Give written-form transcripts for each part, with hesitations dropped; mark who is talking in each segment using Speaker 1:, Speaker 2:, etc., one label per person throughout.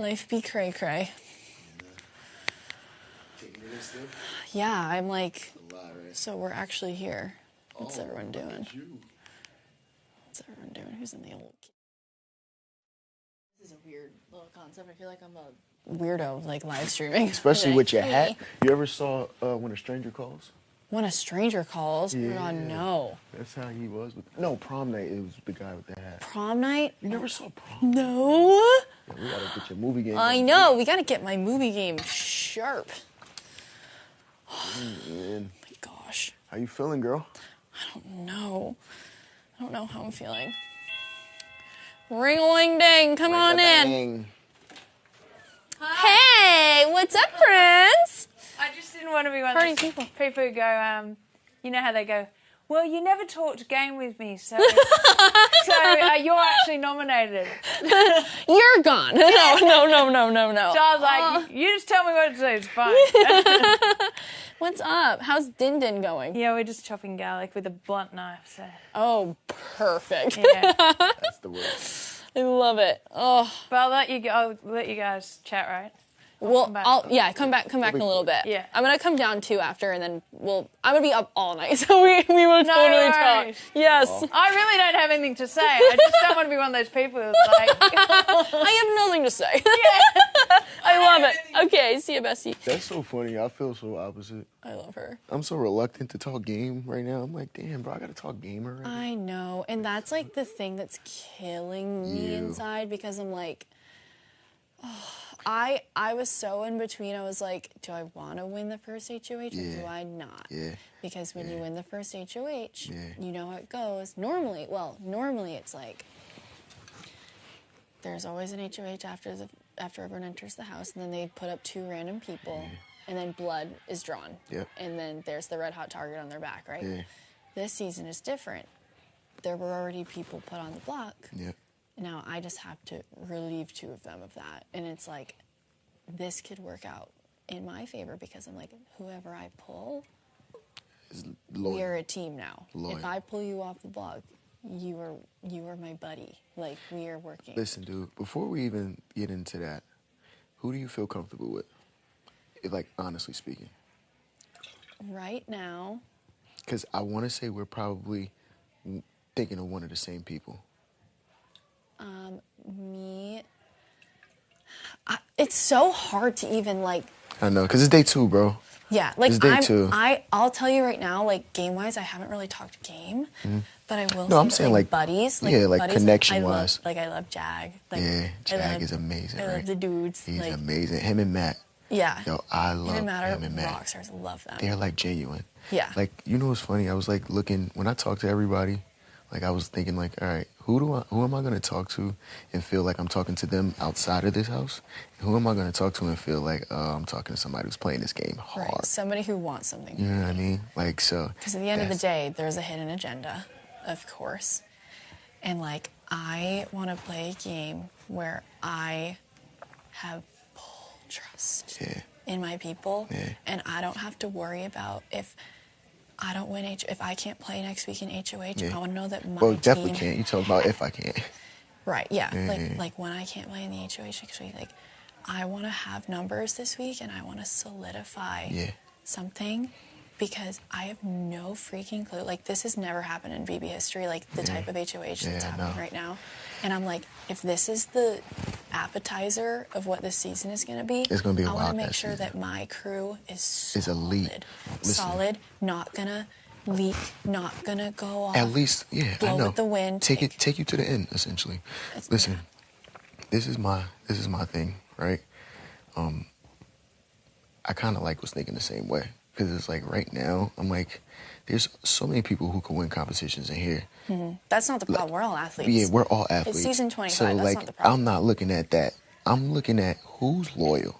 Speaker 1: Life be cray-cray.
Speaker 2: Taking it in still?
Speaker 1: Yeah, I'm like,
Speaker 2: A lot, right?
Speaker 1: so we're actually here. What's everyone
Speaker 2: look
Speaker 1: doing?
Speaker 2: at you.
Speaker 1: What's everyone doing? Who's in the old kid? This is a weird little concept. I feel like I'm a weirdo, like, live streaming.
Speaker 3: Especially with your hat.
Speaker 1: Hey.
Speaker 3: You ever saw When a Stranger Calls?
Speaker 1: When a stranger calls?
Speaker 3: Yeah.
Speaker 1: Oh, no.
Speaker 3: That's how he was. No, Prom Night, it was the guy with the hat.
Speaker 1: Prom night?
Speaker 3: You never saw Prom?
Speaker 1: No.
Speaker 3: Yeah, we gotta get your movie game.
Speaker 1: I know. We got to get my movie game sharp.
Speaker 3: Man.
Speaker 1: My gosh.
Speaker 3: How you feeling, girl?
Speaker 1: I don't know how I'm feeling. Ring-a-ling-ding. Come on in.
Speaker 3: Dang.
Speaker 1: Hey, what's up, Prince?
Speaker 4: I just didn't want to be one
Speaker 1: Party
Speaker 4: of those
Speaker 1: people.
Speaker 4: people who go, you know how they go, well, you never talked game with me, so you're actually nominated.
Speaker 1: You're gone. No.
Speaker 4: So I was like, you just tell me what to do, it's fine.
Speaker 1: What's up? How's Din Din going?
Speaker 4: Yeah, we're just chopping garlic with a blunt knife, so.
Speaker 1: Oh, perfect.
Speaker 4: Yeah.
Speaker 3: That's the word.
Speaker 1: I love it. Oh,
Speaker 4: But I'll let you guys chat, right?
Speaker 1: well,
Speaker 4: come back.
Speaker 1: come back in a little bit.
Speaker 4: Yeah.
Speaker 1: I'm gonna come down too after, and then I'm gonna be up all night, so we will
Speaker 4: No
Speaker 1: totally talk.
Speaker 4: worries.
Speaker 1: Yes.
Speaker 4: I really don't have anything to say. I just don't want to be one of those people who's like,
Speaker 1: I have nothing to say. I love it. Okay, see you, Bessie.
Speaker 3: That's so funny. I feel so opposite.
Speaker 1: I love her.
Speaker 3: I'm so reluctant to talk game right now. I'm like, damn, bro, I gotta talk game already.
Speaker 1: I know, and that's like the thing that's killing me
Speaker 3: You.
Speaker 1: inside because I'm like, I was so in between. I was like, do I want to win the first HOH or do
Speaker 3: Yeah.
Speaker 1: I not?
Speaker 3: Yeah.
Speaker 1: Because when you win the first HOH,
Speaker 3: Yeah.
Speaker 1: you know how it goes. Normally it's like there's always an HOH after everyone enters the house, and then they put up 2 random people, and then blood is drawn.
Speaker 3: Yep.
Speaker 1: And then there's the red hot target on their back, right?
Speaker 3: Yeah.
Speaker 1: This season is different. There were already people put on the block.
Speaker 3: Yeah.
Speaker 1: Now I just have to relieve 2 of them of that. And it's like, this could work out in my favor because I'm like, whoever I pull, we are a team now.
Speaker 3: Loyal.
Speaker 1: If I pull you off the block, you are my buddy. Like, we are working.
Speaker 3: Listen, dude, before we even get into that, who do you feel comfortable with? Like, honestly speaking.
Speaker 1: Right now,
Speaker 3: Because I want to say we're probably thinking of one of the same people.
Speaker 1: me, it's so hard to even like,
Speaker 3: I know, because it's day 2, bro.
Speaker 1: yeah, like
Speaker 3: It's day 2.
Speaker 1: I'll tell you right now, like game-wise, I haven't really talked game, but I will.
Speaker 3: No, I'm
Speaker 1: say,
Speaker 3: saying, like,
Speaker 1: buddies,
Speaker 3: yeah, like,
Speaker 1: buddies,
Speaker 3: connection-wise.
Speaker 1: I love Jag. Like,
Speaker 3: Yeah,
Speaker 1: I
Speaker 3: Jag
Speaker 1: love-
Speaker 3: is amazing,
Speaker 1: I
Speaker 3: right?
Speaker 1: love the dudes.
Speaker 3: He's
Speaker 1: like,
Speaker 3: amazing. Him and Matt.
Speaker 1: yeah.
Speaker 3: Yo, I love
Speaker 1: Him
Speaker 3: him
Speaker 1: and
Speaker 3: and Matt.
Speaker 1: rock stars, love them.
Speaker 3: They're, like, genuine.
Speaker 1: Yeah.
Speaker 3: Like, you know what's funny? I was, like, looking, when I talk to everybody, like, I was thinking, like, all right, who am I going to talk to and feel like I'm talking to them outside of this house? And who am I going to talk to and feel like I'm talking to somebody who's playing this game hard?
Speaker 1: Right. Somebody who wants something.
Speaker 3: You know what I mean? Like, so.
Speaker 1: Because at the end of the day, there's a hidden agenda, of course. And, like, I want to play a game where I have full trust in my people.
Speaker 3: Yeah.
Speaker 1: And I don't have to worry about if I don't win if I can't play next week in HOH.
Speaker 3: Yeah.
Speaker 1: I want to know that my
Speaker 3: Well,
Speaker 1: team...
Speaker 3: definitely can't. You talking about if I can't.
Speaker 1: Right, yeah.
Speaker 3: Yeah.
Speaker 1: Like when I can't play in the HOH next week, like, I want to have numbers this week and I want to solidify something because I have no freaking clue. Like, this has never happened in BB history, like the type of HOH that's happening right now. And I'm like, if this is the appetizer of what this season is going to be,
Speaker 3: It's gonna be a
Speaker 1: I want to
Speaker 3: Wildcat
Speaker 1: make sure
Speaker 3: season.
Speaker 1: that my crew is solid.
Speaker 3: elite. Listen.
Speaker 1: Solid, not going to leak, not going to go off.
Speaker 3: At least, yeah, I
Speaker 1: blow
Speaker 3: know.
Speaker 1: with the wind.
Speaker 3: Take you to the end, essentially. Listen, this is my thing, right? I kind of was thinking the same way because it's like right now I'm like, there's so many people who can win competitions in here.
Speaker 1: That's not the problem. We're all athletes.
Speaker 3: Yeah, we're all athletes.
Speaker 1: It's season 25.
Speaker 3: So
Speaker 1: That's
Speaker 3: like,
Speaker 1: not the problem.
Speaker 3: I'm not looking at that. I'm looking at who's loyal.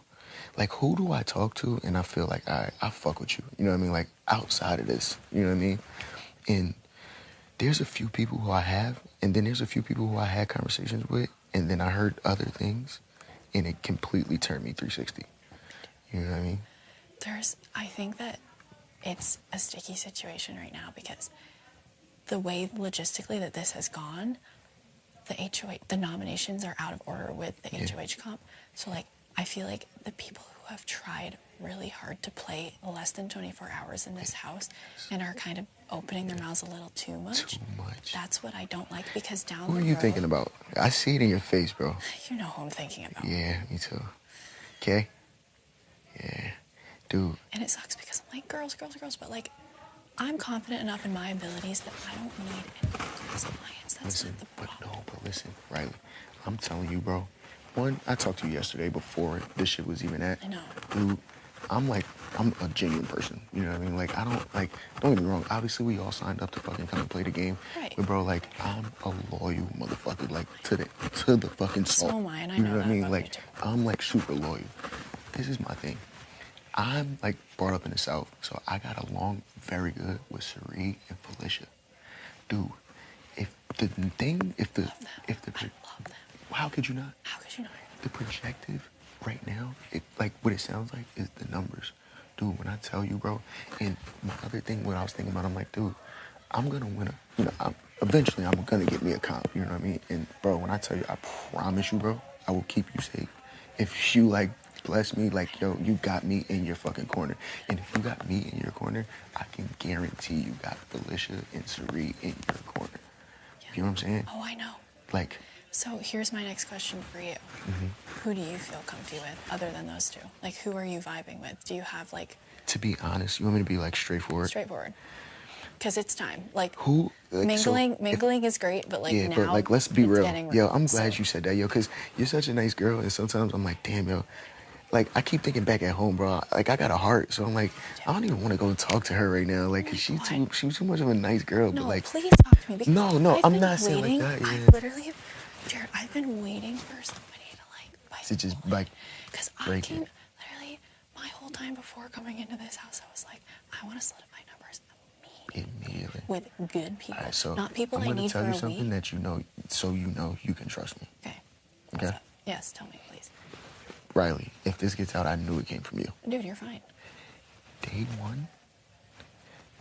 Speaker 3: Like, who do I talk to and I feel like, all right, I fuck with you. You know what I mean? Like, outside of this, you know what I mean? And there's a few people who I have, and then there's a few people who I had conversations with, and then I heard other things, and it completely turned me 360. You know what I mean?
Speaker 1: I think that it's a sticky situation right now because the way logistically that this has gone, the HOH, the nominations are out of order with the HOH comp. So, like, I feel like the people who have tried really hard to play less than 24 hours in this house and are kind of opening their mouths a little too much.
Speaker 3: Too much.
Speaker 1: That's what I don't like, because down
Speaker 3: Who
Speaker 1: the
Speaker 3: are you
Speaker 1: road,
Speaker 3: thinking about? I see it in your face, bro.
Speaker 1: You know who I'm thinking about.
Speaker 3: Yeah, me too. Okay? Yeah. Dude.
Speaker 1: And it sucks because I'm like, girls, but like, I'm confident enough in my abilities that I don't need anyone in this alliance. That's not the problem.
Speaker 3: But listen, Reilly, I'm telling you, bro. One, I talked to you yesterday before this shit was even at.
Speaker 1: I know.
Speaker 3: Dude, I'm a genuine person. You know what I mean? Like, I don't, like, don't get me wrong. Obviously, we all signed up to fucking come and play the game.
Speaker 1: Right.
Speaker 3: But, bro, like, I'm a loyal motherfucker, like, to the fucking soul.
Speaker 1: So am I, and I
Speaker 3: you
Speaker 1: know
Speaker 3: what
Speaker 1: that
Speaker 3: I mean?
Speaker 1: about
Speaker 3: Like,
Speaker 1: you too.
Speaker 3: I'm, like, super loyal. This is my thing. I'm, like, brought up in the South, so I got along very good with Cherie and Felicia. Dude, I love them. How could you not?
Speaker 1: How could you not?
Speaker 3: The projective right now, like what it sounds like is the numbers. Dude, when I tell you, bro, and my other thing, what I was thinking about, I'm like, dude, I'm gonna win eventually I'm gonna get me a comp, you know what I mean? And bro, when I tell you, I promise you, bro, I will keep you safe. If you like bless me, like, yo, you got me in your fucking corner. And if you got me in your corner, I can guarantee you got Felicia and Cherie in your corner. Yeah. You know what I'm saying?
Speaker 1: Oh, I know.
Speaker 3: Like,
Speaker 1: so here's my next question for you.
Speaker 3: Mm-hmm.
Speaker 1: Who do you feel comfy with other than those two? Like, who are you vibing with? Do you have, like...
Speaker 3: To be honest, you want me to be, like, straightforward?
Speaker 1: Straightforward. Because it's time. Like,
Speaker 3: who... Like,
Speaker 1: mingling is great, but, like,
Speaker 3: yeah,
Speaker 1: now
Speaker 3: but, like, let's be real. Yo, I'm glad
Speaker 1: so.
Speaker 3: you said that, yo, because you're such a nice girl, and sometimes I'm like, damn, yo. Like, I keep thinking back at home, bro. Like, I got a heart, so I'm like, I don't even want to go talk to her right now. Like, cause she's too much of a nice girl.
Speaker 1: No,
Speaker 3: but like,
Speaker 1: please talk to me. Because
Speaker 3: I'm not saying like that. Yeah.
Speaker 1: I literally, Jared, I've been waiting for somebody to like,
Speaker 3: to just like,
Speaker 1: because I came literally my whole time before coming into this house, I was like, I want to solidify numbers immediately with good people,
Speaker 3: right, so
Speaker 1: not people
Speaker 3: I'm
Speaker 1: I need for a week.
Speaker 3: I'm gonna tell you something that you know, so you know you can trust me.
Speaker 1: Okay.
Speaker 3: Okay.
Speaker 1: Yes, tell me, please.
Speaker 3: Reilly, if this gets out, I knew it came from you.
Speaker 1: Dude, you're fine.
Speaker 3: Day one,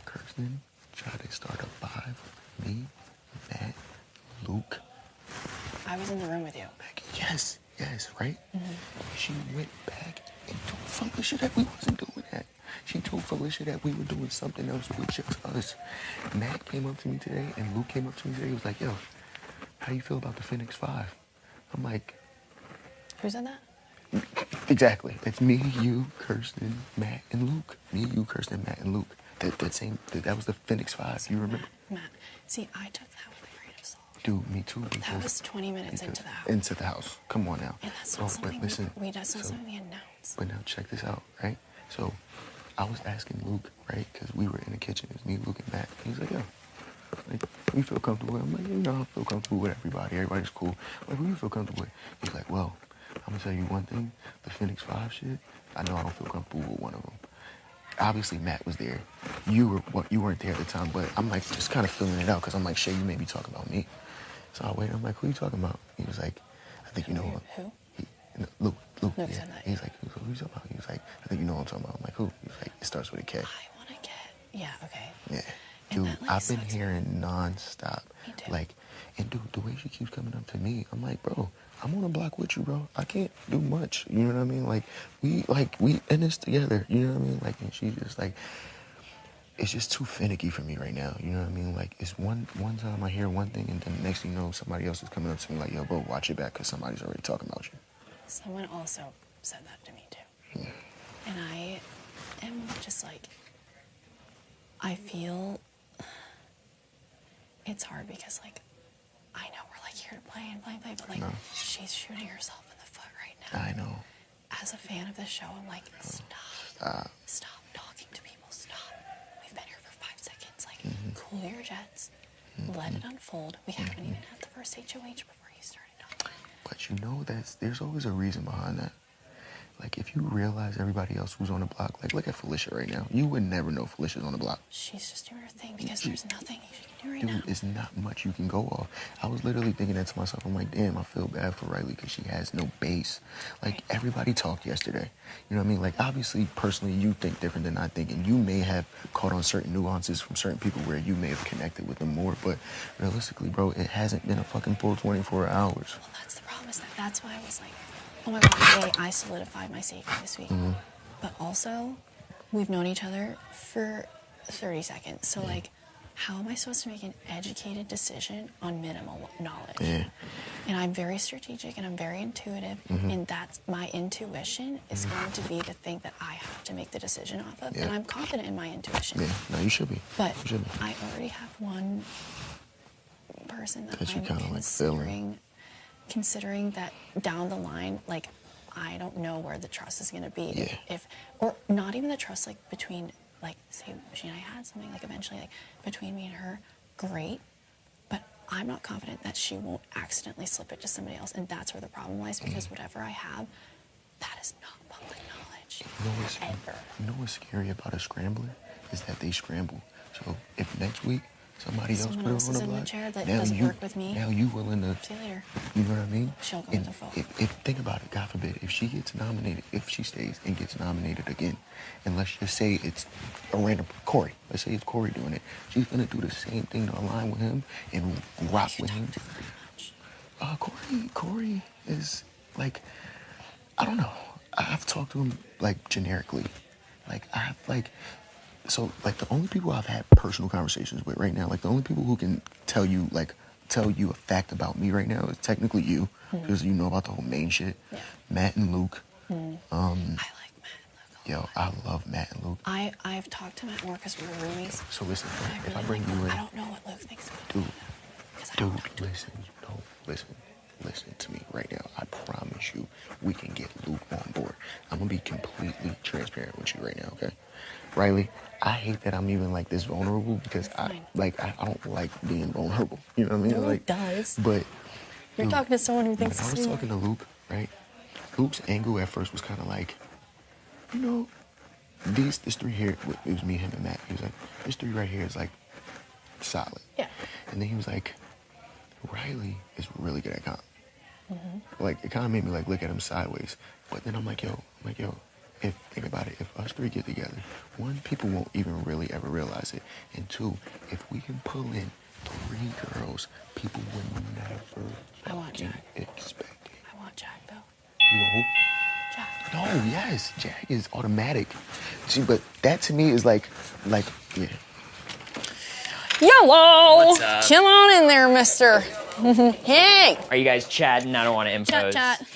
Speaker 3: Kirsten tried to start a 5. Me, Matt, Luke.
Speaker 1: I was in the room with you.
Speaker 3: Yes, right?
Speaker 1: Mm-hmm.
Speaker 3: She went back and told Felicia that we wasn't doing that. She told Felicia that we were doing something else with just us. Matt came up to me today, and Luke came up to me today. He was like, yo, how you feel about the Phoenix 5? I'm like...
Speaker 1: Who said that?
Speaker 3: Exactly. It's me, you, Kirsten, Matt, and Luke. Me, you, Kirsten, Matt, and Luke. That was the Phoenix 5. You remember?
Speaker 1: Matt. See, I took that with a grain of salt.
Speaker 3: Dude, me too.
Speaker 1: That was 20 minutes into the house.
Speaker 3: Into the house. Come on now.
Speaker 1: And that's not something that's not something we announced.
Speaker 3: But now check this out, right? So I was asking Luke, right? Because we were in the kitchen. It was me, Luke, and Matt. And he's like, yo, like, who you feel comfortable with? I'm like, you know, I feel comfortable with everybody. Everybody's cool. Like, who you feel comfortable with? He's like, well, I'm going to tell you one thing. The Phoenix 5 shit, I know I don't feel comfortable with one of them. Obviously, Matt was there. You weren't there at the time, but I'm like just kind of feeling it out because I'm like, Shay, you may be talking about me. So I waited. I'm like, who are you talking about? He was like, I think you know
Speaker 1: who?
Speaker 3: Luke.
Speaker 1: Luke
Speaker 3: Yeah.
Speaker 1: said that.
Speaker 3: He's like, who are you talking about? He was like, I think you know what I'm talking about. I'm like, who? He was like, it starts with a K.
Speaker 1: I want to get. Yeah. Okay.
Speaker 3: Yeah.
Speaker 1: And
Speaker 3: Dude,
Speaker 1: that, like,
Speaker 3: I've been
Speaker 1: sucks.
Speaker 3: hearing nonstop.
Speaker 1: Me too.
Speaker 3: Like, and dude, the way she keeps coming up to me, I'm like, bro, I'm on a block with you, bro. I can't do much. You know what I mean? Like, we in this together. You know what I mean? Like, and she's just like, it's just too finicky for me right now. You know what I mean? Like, it's one time I hear one thing, and then the next thing you know, somebody else is coming up to me like, yo, bro, watch it back, because somebody's already talking about you.
Speaker 1: Someone also said that to me too. And I am just like, I feel it's hard because, like, I know we're like here to play, but like, she's shooting herself in the foot right now.
Speaker 3: I know.
Speaker 1: As a fan of the show, I'm like, stop talking to people, stop. We've been here for 5 seconds. Like, cool your jets, let it unfold. We haven't even had the first HOH before you started talking.
Speaker 3: But you know there's always a reason behind that. Like, if you realize everybody else who's on the block, like, look at Felicia right now. You would never know Felicia's on the block.
Speaker 1: She's just doing her thing because there's nothing she can do right now.
Speaker 3: Dude, it's not much you can go off. I was literally thinking that to myself. I'm like, damn, I feel bad for Reilly because she has no base. Like, everybody talked yesterday. You know what I mean? Like, obviously, personally, you think different than I think, and you may have caught on certain nuances from certain people where you may have connected with them more, but realistically, bro, it hasn't been a fucking full 24 hours.
Speaker 1: Well, that's the problem. That's why I was like, oh my God, I solidified my safety this week.
Speaker 3: Mm-hmm.
Speaker 1: But also, we've known each other for 30 seconds. So, like, how am I supposed to make an educated decision on minimal knowledge?
Speaker 3: Yeah.
Speaker 1: And I'm very strategic and I'm very intuitive. And that's my intuition is going to be the thing that I have to make the decision off of. And I'm confident in my intuition.
Speaker 3: Yeah, no, you should be.
Speaker 1: But
Speaker 3: you should be.
Speaker 1: I already have one person that
Speaker 3: you
Speaker 1: I'm
Speaker 3: kinda like
Speaker 1: considering that down the line, like, I don't know where the trust is going to be.
Speaker 3: Yeah.
Speaker 1: Or not even the trust, like, between, like, say, she and I had something, like, eventually, like, between me and her, great. But I'm not confident that she won't accidentally slip it to somebody else. And that's where the problem lies, because whatever I have, that is not public knowledge. Ever.
Speaker 3: You know what's scary about a scrambler? Is that they scramble. So if next week somebody else put her on the block,
Speaker 1: chair that
Speaker 3: now
Speaker 1: doesn't
Speaker 3: you,
Speaker 1: work with me.
Speaker 3: now you willing to,
Speaker 1: See you later.
Speaker 3: you know what I mean?
Speaker 1: She'll go
Speaker 3: And
Speaker 1: with the vote.
Speaker 3: if think about it, God forbid, if she gets nominated, if she stays and gets nominated again, and let's just say it's a random Corey. Let's say it's Corey doing it. She's gonna do the same thing to align with him and rock with him. Corey is like, I don't know. I've talked to him like generically. Like I've like. So, like, the only people I've had personal conversations with right now, like, the only people who can tell you a fact about me right now is technically you, because you know about the whole main shit.
Speaker 1: Yeah.
Speaker 3: Matt and Luke.
Speaker 1: I like Matt and Luke a lot.
Speaker 3: I love Matt and Luke.
Speaker 1: I've talked to Matt more because we're roomies.
Speaker 3: So, listen,
Speaker 1: But
Speaker 3: if I
Speaker 1: really
Speaker 3: bring
Speaker 1: like
Speaker 3: you in...
Speaker 1: I don't know what Luke thinks about it.
Speaker 3: Listen to me right now. I promise you, we can get Luke on board. I'm going to be completely transparent with you right now, okay? Reilly, I hate that I'm even like this vulnerable because I don't like being vulnerable. You know what I mean?
Speaker 1: No,
Speaker 3: like,
Speaker 1: it does.
Speaker 3: But
Speaker 1: You're talking to someone who thinks
Speaker 3: when I
Speaker 1: the
Speaker 3: was
Speaker 1: same
Speaker 3: talking
Speaker 1: way.
Speaker 3: to Luke, right? Luke's angle at first was kind of like, you know, this three here. It was me, him, and Matt. He was like, this three right here is like solid.
Speaker 1: Yeah.
Speaker 3: And then he was like, Reilly is really good at comp. Like, it kind of made me like look at him sideways. But then I'm like, yo, think about it. If us three get together, one, people won't even really ever realize it. And two, if we can pull in 3 girls, people would never
Speaker 1: I want
Speaker 3: fucking
Speaker 1: Jack.
Speaker 3: expect it.
Speaker 1: I want Jack, though.
Speaker 3: You want who?
Speaker 1: Jack.
Speaker 3: No, yes, Jack is automatic. See, but that to me is like, yeah.
Speaker 2: Yellow!
Speaker 5: What's up?
Speaker 2: Come on in there, mister. Hey!
Speaker 5: Are you guys chatting? I don't want to impose.
Speaker 2: Chat.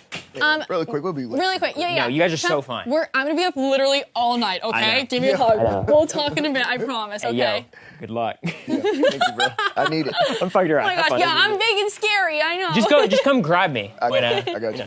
Speaker 3: Really quick, we'll be like,
Speaker 2: Really quick. Yeah.
Speaker 5: No, you guys are so fun.
Speaker 2: I'm gonna be up literally all night,
Speaker 5: I
Speaker 2: okay?
Speaker 5: know.
Speaker 2: Give me a hug. We'll talk in a bit, I promise,
Speaker 5: Hey,
Speaker 2: okay?
Speaker 5: yo, good luck.
Speaker 3: Thank you, bro. I need it.
Speaker 5: I'm fucking around.
Speaker 2: Oh my
Speaker 5: Have
Speaker 2: gosh,
Speaker 5: fun.
Speaker 2: yeah, I'm big and scary, I know.
Speaker 5: Just come grab me.
Speaker 3: I
Speaker 5: when,
Speaker 3: got you.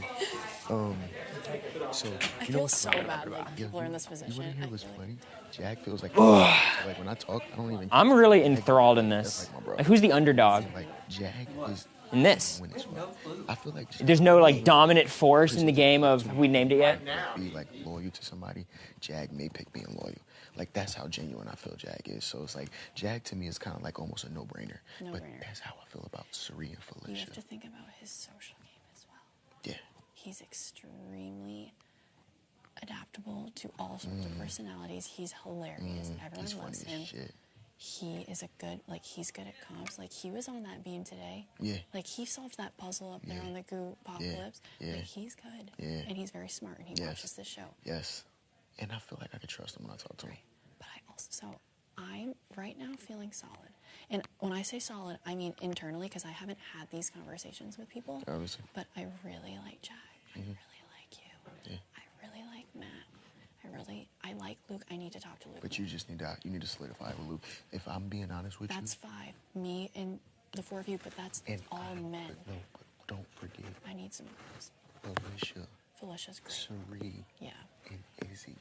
Speaker 3: So
Speaker 1: I
Speaker 3: you know
Speaker 1: feel
Speaker 3: what's
Speaker 1: so
Speaker 3: funny?
Speaker 1: bad when people are in this
Speaker 3: You
Speaker 1: position.
Speaker 3: want to hear
Speaker 1: I
Speaker 3: what's
Speaker 1: feel
Speaker 3: funny? Jack feels like like when I talk, I don't even.
Speaker 5: I'm really enthralled in this.
Speaker 3: That's like my bro.
Speaker 5: Like, who's the underdog
Speaker 3: Like Jack is
Speaker 5: in this?
Speaker 3: win this one. I feel like
Speaker 5: There's no like dominant force in the game of have we named it yet?
Speaker 3: be like loyal to somebody. Jag may pick being loyal. Like that's how genuine I feel Jag is. So it's like Jag to me is kind of like almost a no-brainer. But
Speaker 1: No-brainer.
Speaker 3: that's how I feel about Sari and
Speaker 1: You
Speaker 3: Felicia.
Speaker 1: have to think about his social game as well.
Speaker 3: Yeah.
Speaker 1: He's extremely adaptable to all sorts of personalities. He's hilarious. Everyone
Speaker 3: He's funny
Speaker 1: loves
Speaker 3: as
Speaker 1: him.
Speaker 3: shit.
Speaker 1: He is he's good at comps. Like, he was on that beam today.
Speaker 3: Yeah.
Speaker 1: Like, he solved that puzzle up there
Speaker 3: Yeah.
Speaker 1: on the goo apocalypse.
Speaker 3: Yeah.
Speaker 1: Like, he's good.
Speaker 3: Yeah.
Speaker 1: And he's very smart, and he
Speaker 3: Yes.
Speaker 1: watches this show.
Speaker 3: Yes. And I feel like I could trust him when I talk to him.
Speaker 1: But I'm right now feeling solid. And when I say solid, I mean internally, because I haven't had these conversations with people.
Speaker 3: Obviously.
Speaker 1: But I really like Jack. I really like you.
Speaker 3: Yeah.
Speaker 1: I really like Matt. I like Luke. I need to talk to Luke.
Speaker 3: But you just need to solidify it with Luke. If I'm being honest with
Speaker 1: That's 5. Me and the 4 of you, but that's
Speaker 3: you.
Speaker 1: all men.
Speaker 3: But don't forget
Speaker 1: I need some girls.
Speaker 3: Felicia,
Speaker 1: Felicia's great.
Speaker 3: Sari,
Speaker 1: Yeah.
Speaker 3: and Izzy.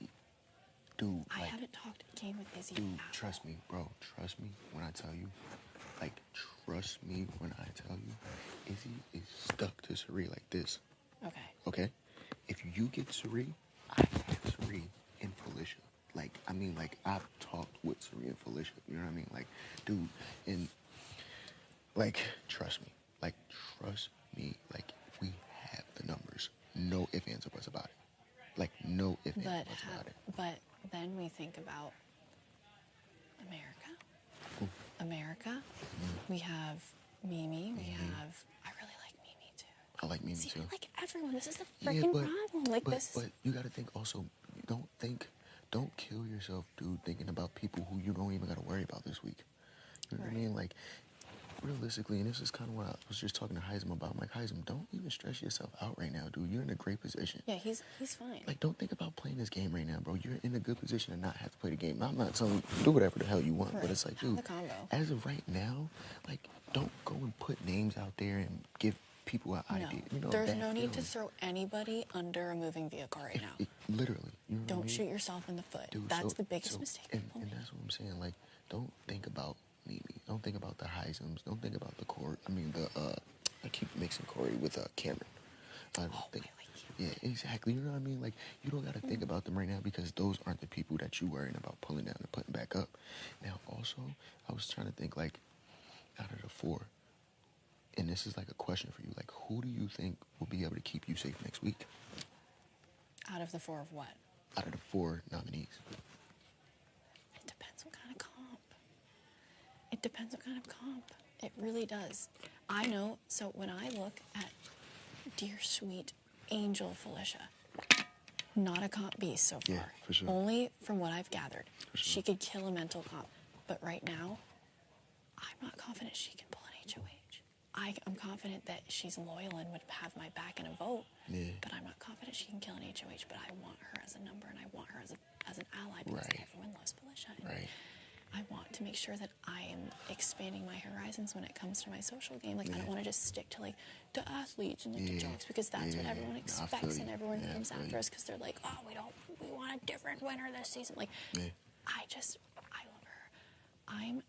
Speaker 3: Dude,
Speaker 1: I
Speaker 3: like,
Speaker 1: haven't talked game with Izzy.
Speaker 3: dude,
Speaker 1: at
Speaker 3: trust
Speaker 1: all.
Speaker 3: me, bro. Trust me when I tell you. Like, trust me when I tell you. Izzy is stuck to Sari like this.
Speaker 1: Okay.
Speaker 3: Okay? If you get Sari, Sari and Felicia. Like, I mean, like, I've talked with Sari and Felicia. You know what I mean? Like, dude, and, like, trust me. Like, trust me. Like, we have the numbers. No ifs, ands, or buts about it. Like, no ifs, ands, or buts about it.
Speaker 1: But then we think about America. America. We have Mimi. We have. I really like Mimi too.
Speaker 3: I like Mimi
Speaker 1: See,
Speaker 3: too.
Speaker 1: I like everyone. This is the freaking problem. Like this.
Speaker 3: But you gotta think also. Don't kill yourself, dude. Thinking about people who you don't even gotta worry about this week. You know what I mean? Like, realistically, and this is kind of what I was just talking to Heisem about. I'm like, Heisem, don't even stress yourself out right now, dude. You're in a great position.
Speaker 1: Yeah, he's fine.
Speaker 3: Like, don't think about playing this game right now, bro. You're in a good position to not have to play the game. Now, I'm not telling you do whatever the hell you want, but it's like, dude,
Speaker 1: the combo.
Speaker 3: as of right now, like, don't go and put names out there and give people an idea. You know,
Speaker 1: There's
Speaker 3: bad
Speaker 1: no need to
Speaker 3: feelings.
Speaker 1: throw anybody under a moving vehicle right now.
Speaker 3: Literally. You know what I
Speaker 1: Don't
Speaker 3: mean?
Speaker 1: shoot yourself in the foot.
Speaker 3: Dude,
Speaker 1: That's the biggest mistake
Speaker 3: And
Speaker 1: people make.
Speaker 3: that's what I'm saying. Like, don't think about Mimi. Don't think about the Heisems. Don't think about the Corey. I mean, I keep mixing Corey with Cameron. I don't think. Yeah, exactly. You know what I mean? Like, you don't got to think about them right now because those aren't the people that you worrying about pulling down and putting back up. Now, also, I was trying to think, like, out of the four, and this is like a question for you, like, who do you think will be able to keep you safe next week?
Speaker 1: Out of the four of what?
Speaker 3: Out of the four nominees.
Speaker 1: It depends what kind of comp. It depends what kind of comp. It really does. I know, so when I look at dear sweet angel Felicia, not a comp beast so far.
Speaker 3: Yeah, for sure.
Speaker 1: Only from what I've gathered.
Speaker 3: For sure.
Speaker 1: She could kill a mental comp. But right now, I'm not confident she can pull an HOH. I'm confident that she's loyal and would have my back in a vote.
Speaker 3: Yeah.
Speaker 1: But I'm not confident she can kill an HOH. But I want her as a number and I want her as an ally because
Speaker 3: Right.
Speaker 1: everyone loves Felicia. And
Speaker 3: Right.
Speaker 1: I want to make sure that I am expanding my horizons when it comes to my social game. Like, I don't want to just stick to, like, the athletes and, like, the jokes because that's what everyone
Speaker 3: I feel
Speaker 1: expects
Speaker 3: you.
Speaker 1: and everyone
Speaker 3: Yeah, I
Speaker 1: comes
Speaker 3: feel
Speaker 1: after
Speaker 3: you.
Speaker 1: us because they're like, oh, we want a different winner this season. Like,
Speaker 3: Yeah.
Speaker 1: I love her. I'm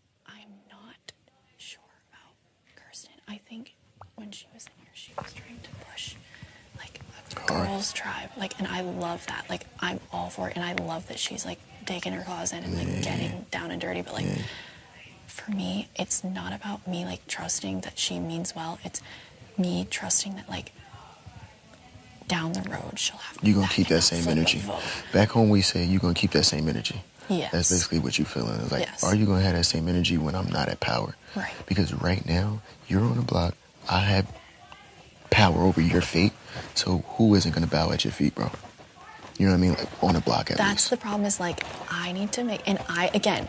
Speaker 1: not sure about Kirsten. I think when she was in here, she was trying to push, like, a girls' tribe. Like, and I love that. Like, I'm all for it. And I love that she's, like, taking her claws in and, like, getting down and dirty. But, like, for me, it's not about me, like, trusting that she means well. It's me trusting that, like, down the road she'll have
Speaker 3: You're going to
Speaker 1: back
Speaker 3: keep
Speaker 1: and
Speaker 3: that same
Speaker 1: flip a
Speaker 3: energy.
Speaker 1: vote.
Speaker 3: Back home, we say you're going to keep that same energy.
Speaker 1: Yes.
Speaker 3: That's basically what you're feeling. It's like,
Speaker 1: Yes.
Speaker 3: are you going to have that same energy when I'm not at power?
Speaker 1: Right.
Speaker 3: Because right now, you're on the block. I have power over your fate. So who isn't going to bow at your feet, bro? You know what I mean? Like, on the block at
Speaker 1: That's
Speaker 3: least.
Speaker 1: the problem is, like, I need to make, and I, again,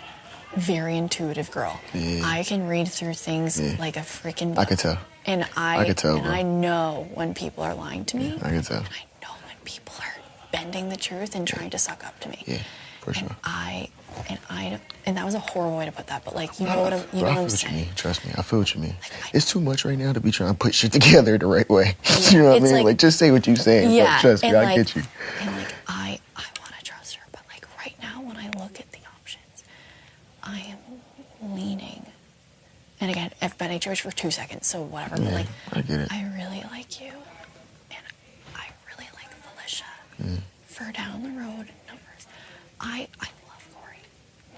Speaker 1: very intuitive girl.
Speaker 3: Yeah.
Speaker 1: I can read through things like a freaking book.
Speaker 3: I could tell.
Speaker 1: And I
Speaker 3: could tell, bro.
Speaker 1: I know when people are lying to me.
Speaker 3: I can tell.
Speaker 1: And I know when people are bending the truth and trying to suck up to me.
Speaker 3: Yeah, for sure.
Speaker 1: And that was a horrible way to put that, but, like, you know what I'm,
Speaker 3: Bro, I feel
Speaker 1: I'm
Speaker 3: what you
Speaker 1: saying.
Speaker 3: mean. Trust me. I feel what you mean.
Speaker 1: Like,
Speaker 3: It's too much right now to be trying to put shit together the right way. You know what I
Speaker 1: It's
Speaker 3: mean? Like, just say what you're saying.
Speaker 1: Yeah,
Speaker 3: But trust me,
Speaker 1: and,
Speaker 3: I
Speaker 1: like,
Speaker 3: get you.
Speaker 1: And, like, I want to trust her, but, like, right now when I look at the options, I am leaning. And again, I've been HOH for 2 seconds, so whatever.
Speaker 3: Yeah,
Speaker 1: but, like,
Speaker 3: I get it.
Speaker 1: I really like you, and I really like Felicia. For down the road numbers, I love Corey.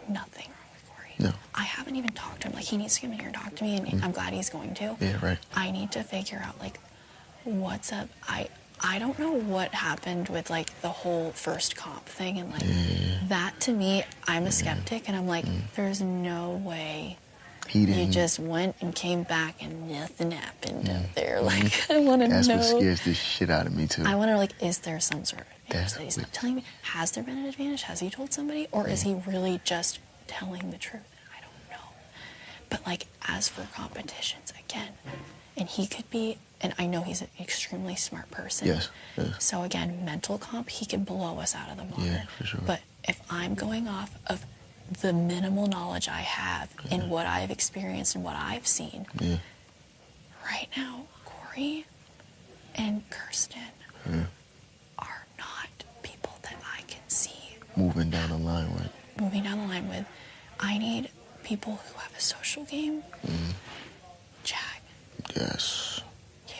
Speaker 1: Nothing wrong with Corey.
Speaker 3: No.
Speaker 1: I haven't even talked to him. Like, he needs to come in here and talk to me, and I'm glad he's going to.
Speaker 3: Yeah, right.
Speaker 1: I need to figure out, like, what's up. I don't know what happened with, like, the whole first comp thing, and, like, that to me, I'm a skeptic, and I'm like, there's no way
Speaker 3: He didn't.
Speaker 1: you just went and came back and nothing happened up there. Like, I want to know.
Speaker 3: That's what scares the shit out of me, too.
Speaker 1: I wonder, like, is there some sort of advantage
Speaker 3: That's
Speaker 1: that he's
Speaker 3: what-
Speaker 1: not telling me? Has there been an advantage? Has he told somebody? Or is he really just telling the truth? I don't know. But, like, as for competitions, again, and he could be, and I know he's an extremely smart person.
Speaker 3: Yes, yes.
Speaker 1: So, again, mental comp, he could blow us out of the water.
Speaker 3: Yeah, for sure.
Speaker 1: But if I'm going off of the minimal knowledge I have and what I've experienced and what I've seen, right now, Corey and Kirsten are not people that I can see
Speaker 3: Moving down the line with.
Speaker 1: moving down the line with. I need people who have a social game. Jag,
Speaker 3: Yes.
Speaker 1: you,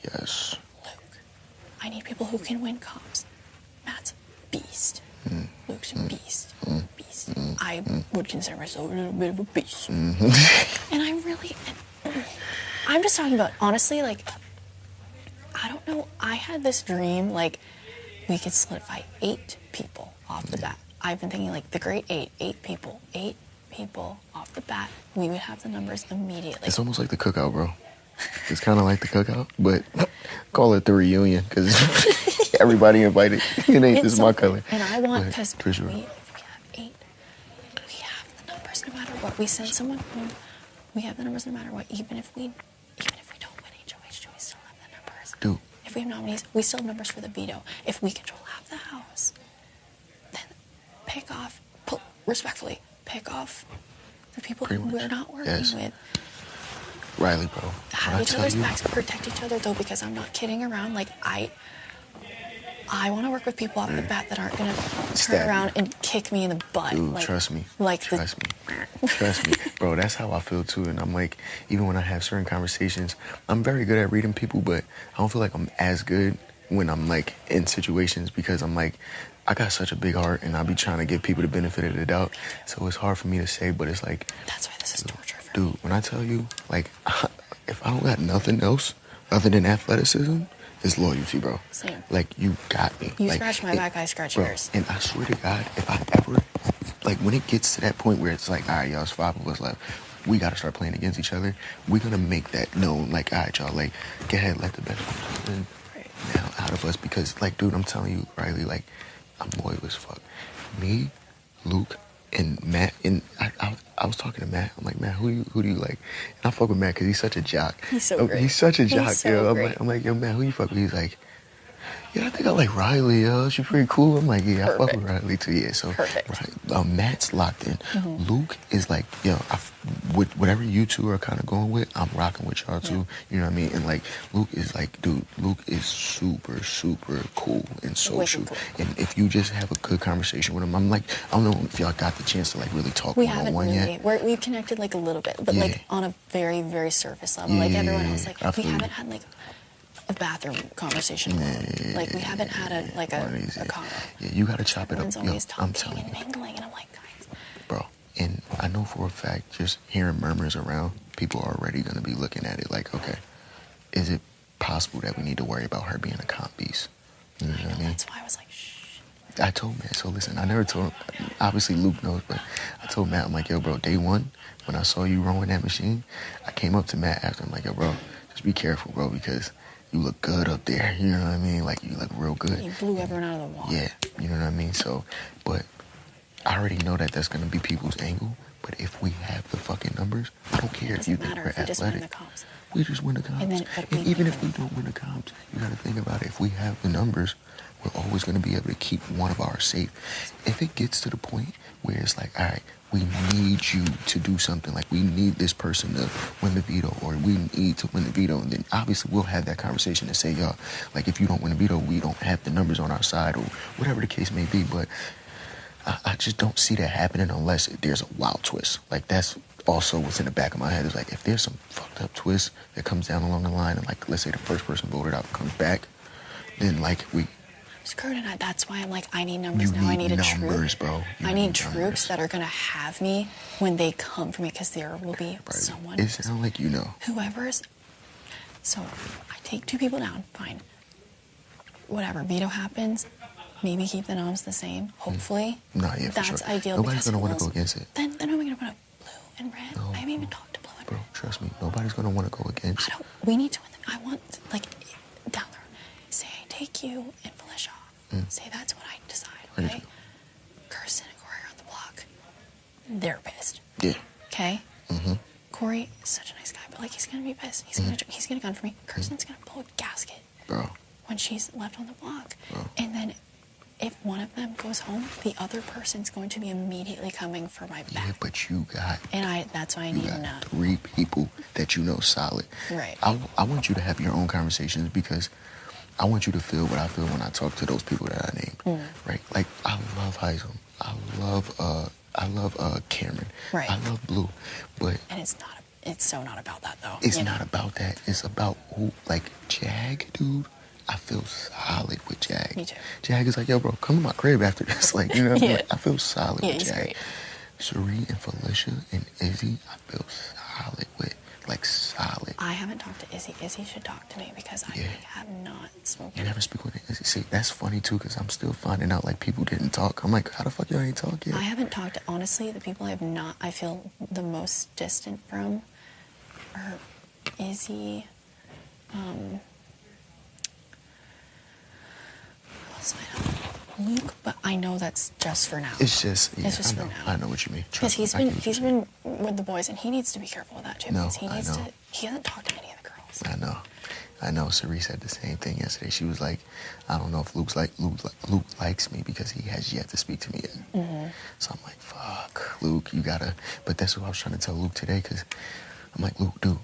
Speaker 3: Yes.
Speaker 1: Luke. I need people who can win comps. Matt's a beast. I would consider myself a little bit of a beast. And I'm just talking about, honestly, like, I don't know, I had this dream, like, we could solidify 8 people off the bat. I've been thinking, like, the great 8 people off the bat. We would have the numbers immediately.
Speaker 3: It's almost like the cookout, bro. It's kind of like the cookout, but call it the reunion, because everybody invited. It ain't just my color.
Speaker 1: And I want, because if we have 8, we have the numbers no matter what. We send someone home, we have the numbers no matter what. Even if we don't win HOH, we still have the numbers.
Speaker 3: Dude.
Speaker 1: If we have nominees, we still have numbers for the veto. If we control half the house, then respectfully, pick off the people who we're not working with.
Speaker 3: Reilly, bro.
Speaker 1: Have each other's backs, protect each other, though, because I'm not kidding around. Like, I want to work with people off the bat that aren't going to turn around and kick me in the butt.
Speaker 3: Dude,
Speaker 1: like,
Speaker 3: trust me.
Speaker 1: Like
Speaker 3: trust me. Bro, that's how I feel, too. And I'm like, even when I have certain conversations, I'm very good at reading people, but I don't feel like I'm as good when I'm, like, in situations, because I'm like, I got such a big heart, and I be trying to give people the benefit of the doubt. So it's hard for me to say, but it's like...
Speaker 1: That's why this is torture for me.
Speaker 3: Dude, when I tell you, like, if I don't got nothing else other than athleticism, it's loyalty, bro.
Speaker 1: Same.
Speaker 3: Like, you got me.
Speaker 1: You
Speaker 3: like,
Speaker 1: scratch my back, I scratch yours.
Speaker 3: And I swear to God, if I ever... Like, when it gets to that point where it's like, all right, y'all, it's 5 of us left. We got to start playing against each other. We're going to make that known. Like, all right, y'all, like, go ahead, let the best person win now out of us. Because, like, dude, I'm telling you, Reilly, like, I'm loyal as fuck. Me, Luke, and Matt, and I was talking to Matt. I'm like, Matt, who do you like? And I fuck with Matt because he's such a jock.
Speaker 1: He's so great.
Speaker 3: He's such a jock,
Speaker 1: so
Speaker 3: yo.
Speaker 1: great.
Speaker 3: I'm like, yo, Matt, who you fuck with? He's like, yeah, I think I like Reilly, yo. She's pretty cool. I'm like, yeah, I fuck with Reilly too, yeah. So, Matt's locked in. Luke is like, yo, with whatever you two are kind of going with, I'm rocking with y'all too. You know what I mean? And like, Luke is like, dude, Luke is super, super cool and social. Cool. And if you just have a good conversation with him, I'm like, I don't know if y'all got the chance to like really talk one-on-one yet.
Speaker 1: We've connected like a little bit, but like on a very, very surface level. Like everyone else, like we haven't had like a bathroom conversation. Like we haven't had a convo.
Speaker 3: Yeah, you gotta chop it up.
Speaker 1: Everyone's always talking and mingling, and I'm like, guys.
Speaker 3: Bro, and I know for a fact, just hearing murmurs around, people are already gonna be looking at it like, okay, is it possible that we need to worry about her being a comp beast? You know what I mean?
Speaker 1: That's why I was like, shh.
Speaker 3: I told Matt, so listen, I never told him, obviously Luke knows, but I told Matt, I'm like, yo, bro, day one, when I saw you rowing that machine, I came up to Matt after, I'm like, yo, bro, just be careful, bro, because you look good up there, you know what I mean? Like, you look real good.
Speaker 1: You blew everyone out of the water.
Speaker 3: Yeah, you know what I mean? So, but I already know that that's going to be people's angle, but if we have the fucking numbers, I don't care if you think we're athletic.
Speaker 1: Just win the comps.
Speaker 3: We just win the comps. And even if we don't win the comps, you got to think about it. If we have the numbers, we're always going to be able to keep one of ours safe. If it gets to the point where it's like, all right, we need you to do something, like we need this person to win the veto, or we need to win the veto, and then obviously we'll have that conversation and say, y'all, like if you don't win the veto, we don't have the numbers on our side, or whatever the case may be. But I just don't see that happening unless there's a wild twist. Like that's also what's in the back of my head is like, if there's some fucked up twist that comes down along the line, and like let's say the first person voted out comes back, then like we
Speaker 1: screwed. And that's why I'm like, I need numbers now. I need a troop,
Speaker 3: bro.
Speaker 1: I need troops that are gonna have me when they come for me, because there will be someone.
Speaker 3: It sounds like you know.
Speaker 1: Whoever's. So I take 2 people down. Fine. Whatever. Veto happens. Maybe keep the noms the same. Hopefully.
Speaker 3: No, yeah, for
Speaker 1: that's
Speaker 3: sure.
Speaker 1: ideal.
Speaker 3: Nobody's gonna want to go against it.
Speaker 1: Then I'm gonna put up blue and red. No, I haven't even talked to blue and red.
Speaker 3: Bro, trust me. Nobody's gonna want to go against.
Speaker 1: We need to win them. I want like down there. Say I take you and Felicia off. Say that's what I decide. Okay. Kirsten and Corey are on the block. They're pissed.
Speaker 3: Yeah.
Speaker 1: Okay. Corey is such a nice guy, but like he's gonna be pissed. He's gonna gun for me. Kirsten's gonna blow a gasket.
Speaker 3: Bro.
Speaker 1: When she's left on the block.
Speaker 3: Bro.
Speaker 1: And then if one of them goes home, the other person's going to be immediately coming for my back.
Speaker 3: Yeah, but you got...
Speaker 1: And that's why I need to know.
Speaker 3: 3 people that you know solid.
Speaker 1: Right.
Speaker 3: I want you to have your own conversations, because I want you to feel what I feel when I talk to those people that I named. Right? Like, I love Heisel. I love Cameron.
Speaker 1: Right.
Speaker 3: I love Blue. But...
Speaker 1: And it's so not about that, though.
Speaker 3: It's not about that. It's about who... Like, Jag, dude... I feel solid with Jag.
Speaker 1: Me too.
Speaker 3: Jag is like, yo, bro, come to my crib after this. Like, you know what I mean? Like, I feel solid with
Speaker 1: he's
Speaker 3: Jag.
Speaker 1: Great.
Speaker 3: Sheree and Felicia and Izzy, I feel solid with. Like, solid.
Speaker 1: I haven't talked to Izzy. Izzy should talk to me because I have not spoken.
Speaker 3: You never speak with Izzy? See, that's funny, too, because I'm still finding out, like, people didn't talk. I'm like, how the fuck y'all ain't talk yet?
Speaker 1: I haven't talked to, honestly, the people I feel the most distant from are Izzy, Luke, but I know that's just for now.
Speaker 3: It's just, yeah,
Speaker 1: it's just
Speaker 3: I know,
Speaker 1: for now.
Speaker 3: I know what you mean.
Speaker 1: Because he's been with the boys, and he needs to be careful with that too.
Speaker 3: No,
Speaker 1: because he hasn't talked to any of the girls.
Speaker 3: I know. Cerie said the same thing yesterday. She was like, I don't know if Luke likes me because he has yet to speak to me yet. Mm-hmm. So I'm like, fuck, Luke, you gotta. But that's what I was trying to tell Luke today, because I'm like, Luke, dude,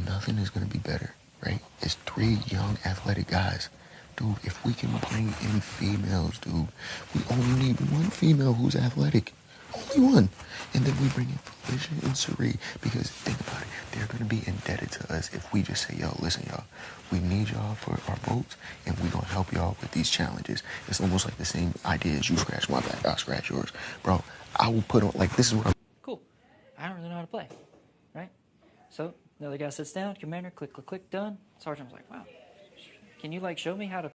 Speaker 3: nothing is gonna be better, right? It's 3 young athletic guys. Dude, if we can bring in females, dude, we only need 1 female who's athletic. Only 1. And then we bring in Felicia and Sheree, because think about it, they're going to be indebted to us if we just say, yo, listen, y'all, we need y'all for our votes, and we're going to help y'all with these challenges. It's almost like the same idea as you scratch my back, I'll scratch yours. Bro, I will put on, like, this is what I'm...
Speaker 5: Cool. I don't really know how to play, right? So the other guy sits down, commander, click, click, click, done. Sergeant was like, wow, can you, like, show me how to